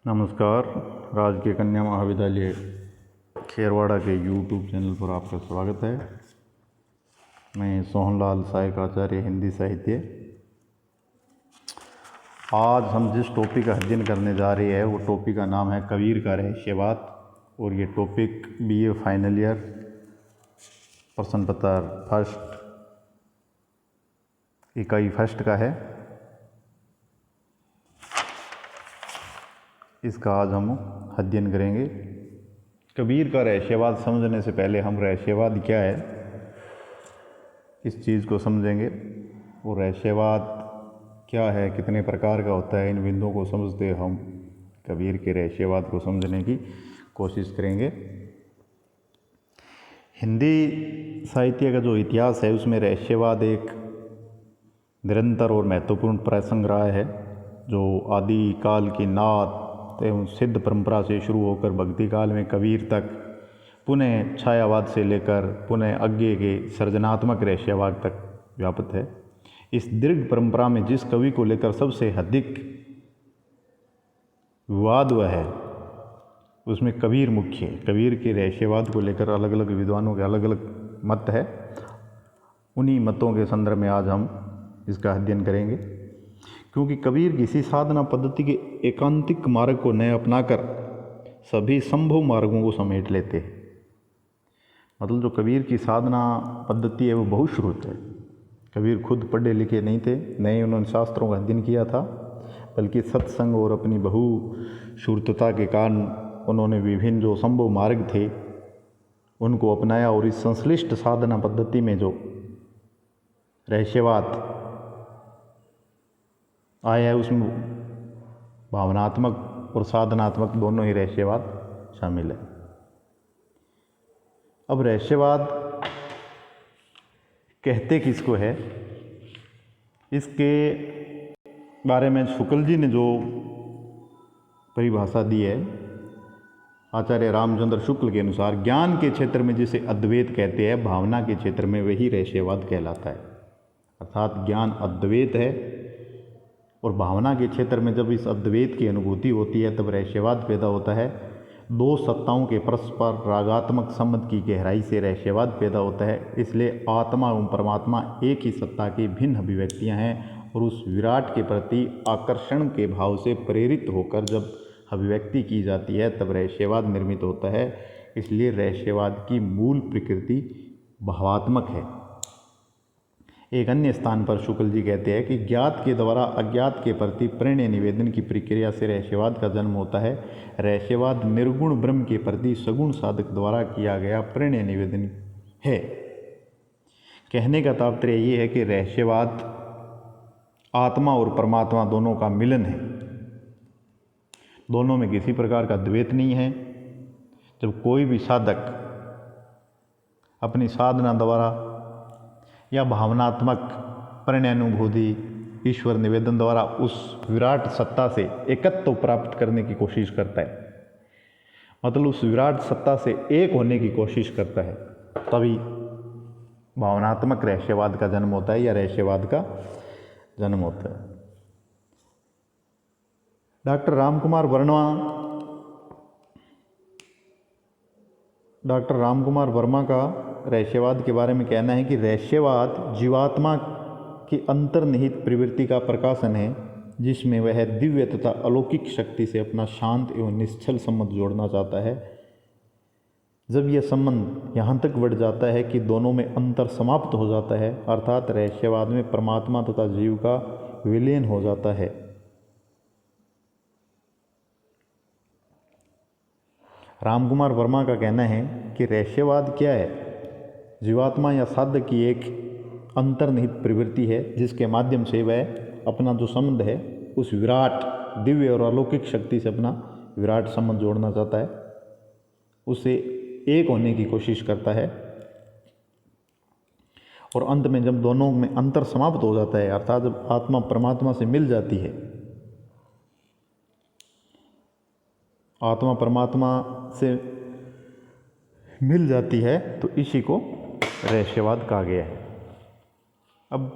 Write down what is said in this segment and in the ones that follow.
नमस्कार। राजकीय कन्या महाविद्यालय खेरवाड़ा के यूट्यूब चैनल पर आपका स्वागत है। मैं सोहनलाल सहायक आचार्य हिंदी साहित्य। आज हम जिस टॉपिक का अध्ययन करने जा रहे हैं वो टॉपिक का नाम है कबीर का रहस्यवाद, और ये टॉपिक बीए फाइनल ईयर प्रश्न पत्र फर्स्ट इकाई फर्स्ट का है। इसका आज हम अध्ययन करेंगे। कबीर का रहस्यवाद समझने से पहले हम रहस्यवाद क्या है इस चीज़ को समझेंगे, और रहस्यवाद क्या है, कितने प्रकार का होता है, इन बिंदुओं को समझते हम कबीर के रहस्यवाद को समझने की कोशिश करेंगे। हिंदी साहित्य का जो इतिहास है उसमें रहस्यवाद एक निरंतर और महत्वपूर्ण प्रसंग रहा है, जो आदि काल की नाथ एवं सिद्ध परंपरा से शुरू होकर भक्ति काल में कबीर तक, पुनः छायावाद से लेकर पुनः आगे के सृजनात्मक रहस्यवाद तक व्याप्त है। इस दीर्घ परंपरा में जिस कवि को लेकर सबसे अधिक विवाद हुआ है उसमें कबीर मुख्य है। कबीर के रहस्यवाद को लेकर अलग अलग विद्वानों के अलग अलग मत है। उन्हीं मतों के संदर्भ में आज हम इसका अध्ययन करेंगे, क्योंकि कबीर किसी साधना पद्धति के एकांतिक मार्ग को न अपनाकर सभी संभव मार्गों को समेट लेते हैं। मतलब जो कबीर की साधना पद्धति है वो बहुश्रुत है। कबीर खुद पढ़े लिखे नहीं थे, न ही उन्होंने शास्त्रों का अध्ययन किया था, बल्कि सत्संग और अपनी बहुश्रुतता के कारण उन्होंने विभिन्न जो संभव मार्ग थे उनको अपनाया, और इस संश्लिष्ट साधना पद्धति में जो रहस्यवाद आया है उसमें भावनात्मक और साधनात्मक दोनों ही रहस्यवाद शामिल है। अब रहस्यवाद कहते किसको है, इसके बारे में शुक्ल जी ने जो परिभाषा दी है आचार्य रामचंद्र शुक्ल के अनुसार, ज्ञान के क्षेत्र में जिसे अद्वैत कहते हैं, भावना के क्षेत्र में वही रहस्यवाद कहलाता है। अर्थात ज्ञान अद्वैत है और भावना के क्षेत्र में जब इस अद्वैत की अनुभूति होती है तब रहस्यवाद पैदा होता है। दो सत्ताओं के परस्पर रागात्मक संबंध की गहराई से रहस्यवाद पैदा होता है। इसलिए आत्मा एवं परमात्मा एक ही सत्ता की भिन्न अभिव्यक्तियां हैं, और उस विराट के प्रति आकर्षण के भाव से प्रेरित होकर जब अभिव्यक्ति की जाती है तब रहस्यवाद निर्मित होता है। इसलिए रहस्यवाद की मूल प्रकृति भावात्मक है। एक अन्य स्थान पर शुक्ल जी कहते हैं कि ज्ञात के द्वारा अज्ञात के प्रति प्रणय निवेदन की प्रक्रिया से रहस्यवाद का जन्म होता है। रहस्यवाद निर्गुण ब्रह्म के प्रति सगुण साधक द्वारा किया गया प्रणय निवेदन है। कहने का तात्पर्य ये है कि रहस्यवाद आत्मा और परमात्मा दोनों का मिलन है। दोनों में किसी प्रकार का द्वैत नहीं है। जब कोई भी साधक अपनी साधना द्वारा या भावनात्मक प्रणयानुभूति ईश्वर निवेदन द्वारा उस विराट सत्ता से एकत्व प्राप्त करने की कोशिश करता है, मतलब उस विराट सत्ता से एक होने की कोशिश करता है, तभी भावनात्मक रहस्यवाद का जन्म होता है या रहस्यवाद का जन्म होता है। डॉक्टर रामकुमार वर्मा का रहस्यवाद के बारे में कहना है कि रहस्यवाद जीवात्मा की अंतर्निहित प्रवृत्ति का प्रकाशन है, जिसमें वह दिव्य तथा अलौकिक शक्ति से अपना शांत एवं निश्चल संबंध जोड़ना चाहता है। जब यह संबंध यहाँ तक बढ़ जाता है कि दोनों में अंतर समाप्त हो जाता है, अर्थात रहस्यवाद में परमात्मा तथा जीव का विलीन हो जाता है। रामकुमार वर्मा का कहना है कि रहस्यवाद क्या है, जीवात्मा या साधक की एक अंतर्निहित प्रवृत्ति है जिसके माध्यम से वह अपना जो संबंध है उस विराट दिव्य और अलौकिक शक्ति से अपना विराट संबंध जोड़ना चाहता है, उससे एक होने की कोशिश करता है, और अंत में जब दोनों में अंतर समाप्त हो जाता है, अर्थात जब आत्मा परमात्मा से मिल जाती है, आत्मा परमात्मा से मिल जाती है, तो इसी को रहस्यवाद कहा गया है। अब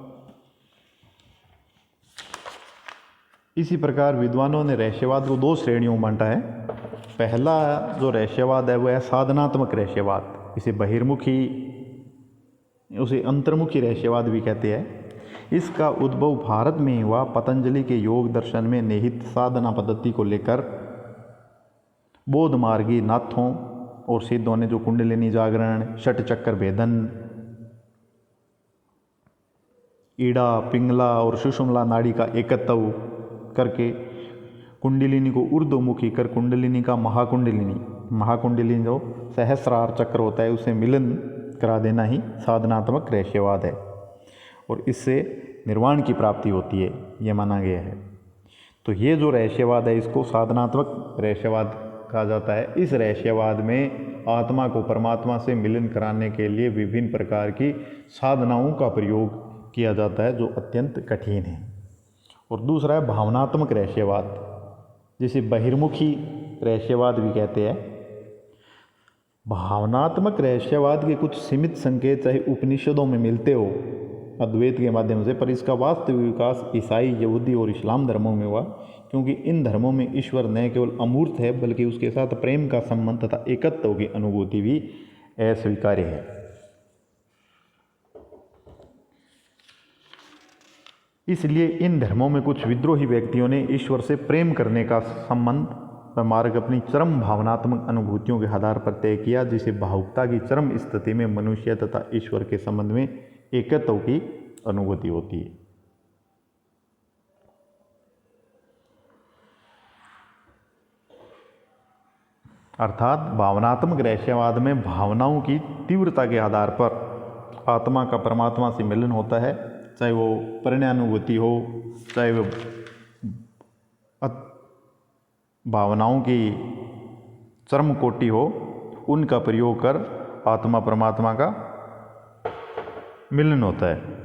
इसी प्रकार विद्वानों ने रहस्यवाद को दो श्रेणियों में बांटा है। पहला जो रहस्यवाद है वह है साधनात्मक रहस्यवाद, इसे बहिर्मुखी उसे अंतर्मुखी रहस्यवाद भी कहते हैं। इसका उद्भव भारत में ही हुआ। पतंजलि के योग दर्शन में निहित साधना पद्धति को लेकर बौद्ध मार्गी नाथों और सिद्धों ने जो कुंडलिनी जागरण, षट चक्र भेदन, ईड़ा, पिंगला और सुषुम्ना नाड़ी का एकत्व करके कुंडलिनी को ऊर्ध्वमुखी कर कुंडलिनी का महाकुंडलिनी जो सहस्रार चक्र होता है उसे मिलन करा देना ही साधनात्मक रहस्यवाद है और इससे निर्वाण की प्राप्ति होती है, ये माना गया है। तो ये जो रहस्यवाद है इसको साधनात्मक रहस्यवाद कहा जाता है। इस रहस्यवाद में आत्मा को परमात्मा से मिलन कराने के लिए विभिन्न प्रकार की साधनाओं का प्रयोग किया जाता है जो अत्यंत कठिन है। और दूसरा है भावनात्मक रहस्यवाद, जिसे बहिर्मुखी रहस्यवाद भी कहते हैं। भावनात्मक रहस्यवाद के कुछ सीमित संकेत चाहे उपनिषदों में मिलते हो अद्वैत के माध्यम से, पर इसका वास्तविक विकास ईसाई, यहूदी और इस्लाम धर्मों में हुआ, क्योंकि इन धर्मों में ईश्वर न केवल अमूर्त है बल्कि उसके साथ प्रेम का संबंध तथा एकत्व की अनुभूति भी अस्वीकार्य है। इसलिए इन धर्मों में कुछ विद्रोही व्यक्तियों ने ईश्वर से प्रेम करने का संबंध व मार्ग अपनी चरम भावनात्मक अनुभूतियों के आधार पर तय किया, जिसे भावुकता की चरम स्थिति में मनुष्य तथा ईश्वर के संबंध में एकत्व की अनुभूति होती है। अर्थात भावनात्मक रहस्यवाद में भावनाओं की तीव्रता के आधार पर आत्मा का परमात्मा से मिलन होता है, चाहे वो परिणानुभूति हो, चाहे वो भावनाओं की चरम कोटि हो, उनका प्रयोग कर आत्मा परमात्मा का मिलन होता है।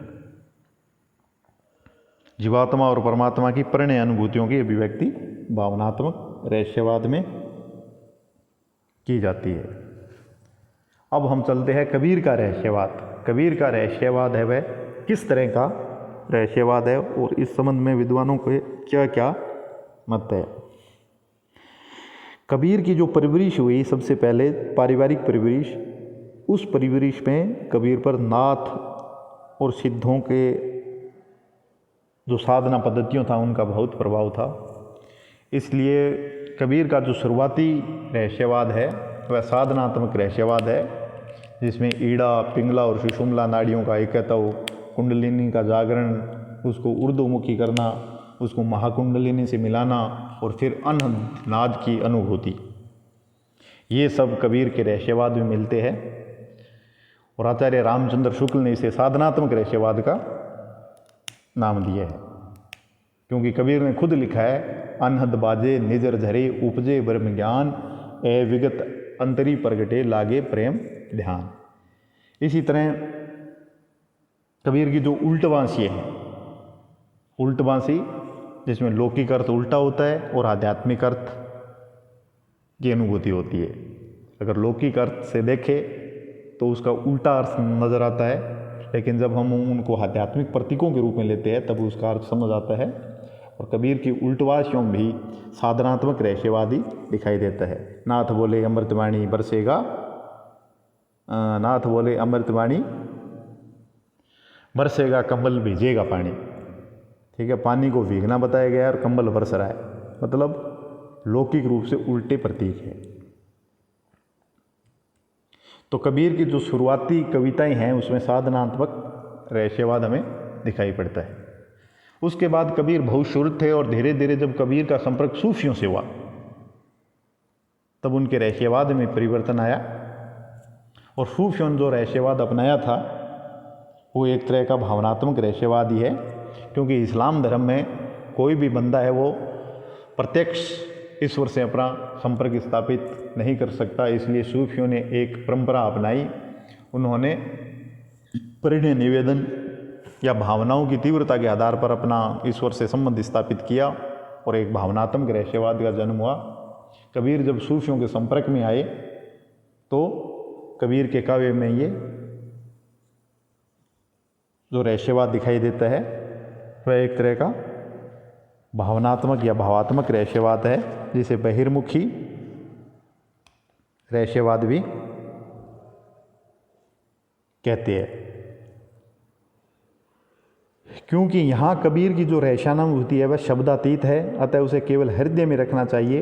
जीवात्मा और परमात्मा की परिणय अनुभूतियों की अभिव्यक्ति भावनात्मक रहस्यवाद में की जाती है। अब हम चलते हैं कबीर का रहस्यवाद। कबीर का रहस्यवाद है वह किस तरह का रहस्यवाद है और इस संबंध में विद्वानों के क्या क्या मत है। कबीर की जो परवरिश हुई सबसे पहले पारिवारिक परवरिश, उस परवरिश में कबीर पर नाथ और सिद्धों के जो साधना पद्धतियों था उनका बहुत प्रभाव था। इसलिए कबीर का जो शुरुआती रहस्यवाद है वह साधनात्मक रहस्यवाद है, जिसमें ईड़ा, पिंगला और सुषुम्ना नाड़ियों का एकत्व, कुंडलिनी का जागरण, उसको ऊर्ध्वमुखी करना, उसको महाकुंडलिनी से मिलाना और फिर अनहद की अनुभूति, ये सब कबीर के रहस्यवाद में मिलते हैं। और आचार्य रामचंद्र शुक्ल ने इसे साधनात्मक रहस्यवाद का नाम दिया है, क्योंकि कबीर ने खुद लिखा है, अनहद बाजे निजर झरे उपजे ब्रह्म ज्ञान, ए विगत अंतरी प्रगटे लागे प्रेम ध्यान। इसी तरह कबीर की जो उल्टवांसी है, उल्टवांसी जिसमें लौकिक अर्थ उल्टा होता है और आध्यात्मिक अर्थ की अनुभूति होती है। अगर लौकिक अर्थ से देखें तो उसका उल्टा अर्थ नजर आता है, लेकिन जब हम उनको आध्यात्मिक प्रतीकों के रूप में लेते हैं तब उसका अर्थ समझ आता है। और कबीर की उल्टवासियों में भी साधनात्मक रहस्यवादी दिखाई देता है। नाथ बोले अमृतवाणी बरसेगा, नाथ बोले अमृतवाणी बरसेगा, कंबल भीजेगा पानी। ठीक है, पानी को भीगना बताया गया है और कंबल बरस रहा है, मतलब लौकिक रूप से उल्टे प्रतीक है। तो कबीर की जो शुरुआती कविताएं हैं उसमें साधनात्मक रहस्यवाद हमें दिखाई पड़ता है। उसके बाद कबीर बहुत शुद्ध थे और धीरे धीरे जब कबीर का संपर्क सूफियों से हुआ तब उनके रहस्यवाद में परिवर्तन आया। और सूफियों ने जो रहस्यवाद अपनाया था वो एक तरह का भावनात्मक रहस्यवाद ही है, क्योंकि इस्लाम धर्म में कोई भी बंदा है वो प्रत्यक्ष ईश्वर से अपना संपर्क स्थापित नहीं कर सकता। इसलिए सूफियों ने एक परंपरा अपनाई, उन्होंने परिणय निवेदन या भावनाओं की तीव्रता के आधार पर अपना ईश्वर से संबंध स्थापित किया और एक भावनात्मक रहस्यवाद का जन्म हुआ। कबीर जब सूफियों के संपर्क में आए तो कबीर के काव्य में ये जो रहस्यवाद दिखाई देता है वह एक तरह का भावनात्मक या भावात्मक रहस्यवाद है, जिसे बहिर्मुखी रहस्यवाद भी कहते हैं। क्योंकि यहाँ कबीर की जो रहस्यानुभूति है वह शब्दातीत है, अतः उसे केवल हृदय में रखना चाहिए,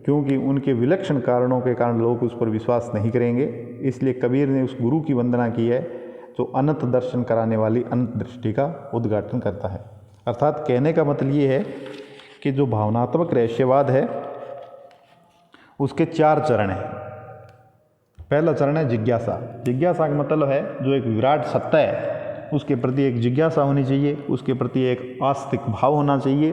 क्योंकि उनके विलक्षण कारणों के कारण लोग उस पर विश्वास नहीं करेंगे। इसलिए कबीर ने उस गुरु की वंदना की है जो अनंत दर्शन कराने वाली अनंत दृष्टि का उद्घाटन करता है। अर्थात कहने का मतलब ये है कि जो भावनात्मक रहस्यवाद है उसके 4 चरण हैं। पहला चरण है जिज्ञासा। जिज्ञासा का मतलब है जो एक विराट सत्ता है उसके प्रति एक जिज्ञासा होनी चाहिए, उसके प्रति एक आस्तिक भाव होना चाहिए।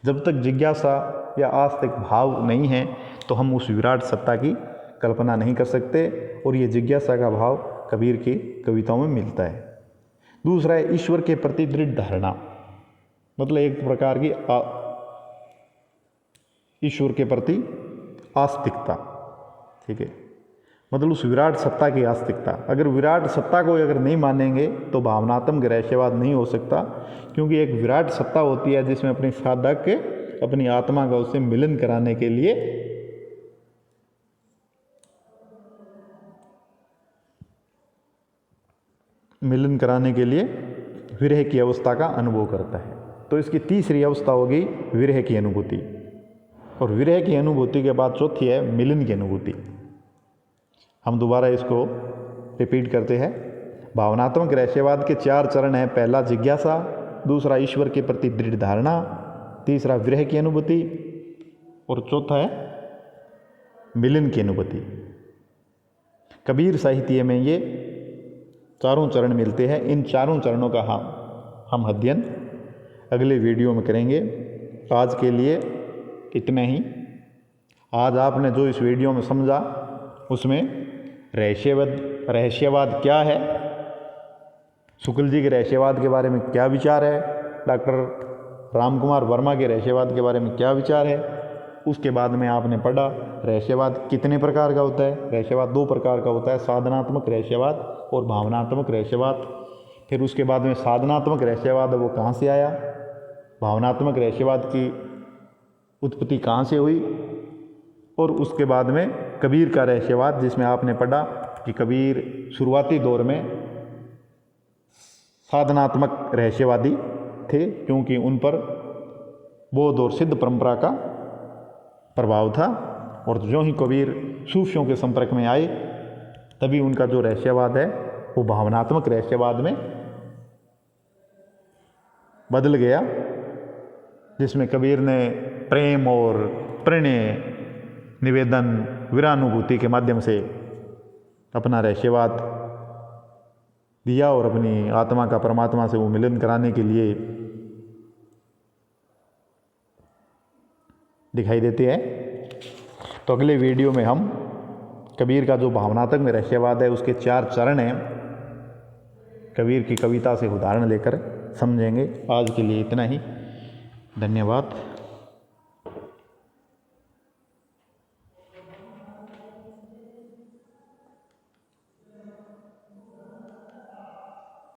जब तक जिज्ञासा या आस्तिक भाव नहीं है तो हम उस विराट सत्ता की कल्पना नहीं कर सकते, और ये जिज्ञासा का भाव कबीर की कविताओं में मिलता है। दूसरा है ईश्वर के प्रति दृढ़ धारणा, मतलब एक प्रकार की ईश्वर के प्रति आस्तिकता, ठीक है, मतलब उस विराट सत्ता की आस्तिकता। अगर विराट सत्ता को अगर नहीं मानेंगे तो भावनात्मक रहस्यवाद नहीं हो सकता, क्योंकि एक विराट सत्ता होती है जिसमें अपनी साधक के अपनी आत्मा का उससे मिलन कराने के लिए विरह की अवस्था का अनुभव करता है। तो इसकी तीसरी अवस्था होगी विरह की अनुभूति, और विरह की अनुभूति के बाद चौथी है मिलन की अनुभूति। हम दोबारा इसको रिपीट करते हैं। भावनात्मक रहस्यवाद के 4 चरण हैं। पहला जिज्ञासा, दूसरा ईश्वर के प्रति दृढ़ धारणा, तीसरा विरह की अनुभूति, और चौथा है मिलन की अनुभूति। कबीर साहित्य में ये चारों चरण मिलते हैं। इन चारों चरणों का हम अध्ययन अगले वीडियो में करेंगे। आज के लिए इतना ही। आज आपने जो इस वीडियो में समझा उसमें रहस्यवाद क्या है, शुक्ल जी के रहस्यवाद के बारे में क्या विचार है, डॉक्टर रामकुमार वर्मा के रहस्यवाद के बारे में क्या विचार है, उसके बाद में आपने पढ़ा रहस्यवाद कितने प्रकार का होता है। रहस्यवाद 2 प्रकार का होता है, साधनात्मक रहस्यवाद और भावनात्मक रहस्यवाद। फिर उसके बाद में साधनात्मक रहस्यवाद वो कहाँ से आया, भावनात्मक रहस्यवाद की उत्पत्ति कहाँ से हुई, और उसके बाद में कबीर का रहस्यवाद, जिसमें आपने पढ़ा कि कबीर शुरुआती दौर में साधनात्मक रहस्यवादी थे, क्योंकि उन पर बौद्ध और सिद्ध परंपरा का प्रभाव था, और जो ही कबीर सूफियों के संपर्क में आए तभी उनका जो रहस्यवाद है वो भावनात्मक रहस्यवाद में बदल गया, जिसमें कबीर ने प्रेम और प्रणय निवेदन वीरानुभूति के माध्यम से अपना रहस्यवाद दिया, और अपनी आत्मा का परमात्मा से वो मिलन कराने के लिए दिखाई देते हैं। तो अगले वीडियो में हम कबीर का जो भावनात्मक रहस्यवाद है उसके 4 चरण हैं, कबीर की कविता से उदाहरण लेकर समझेंगे। आज के लिए इतना ही। धन्यवाद।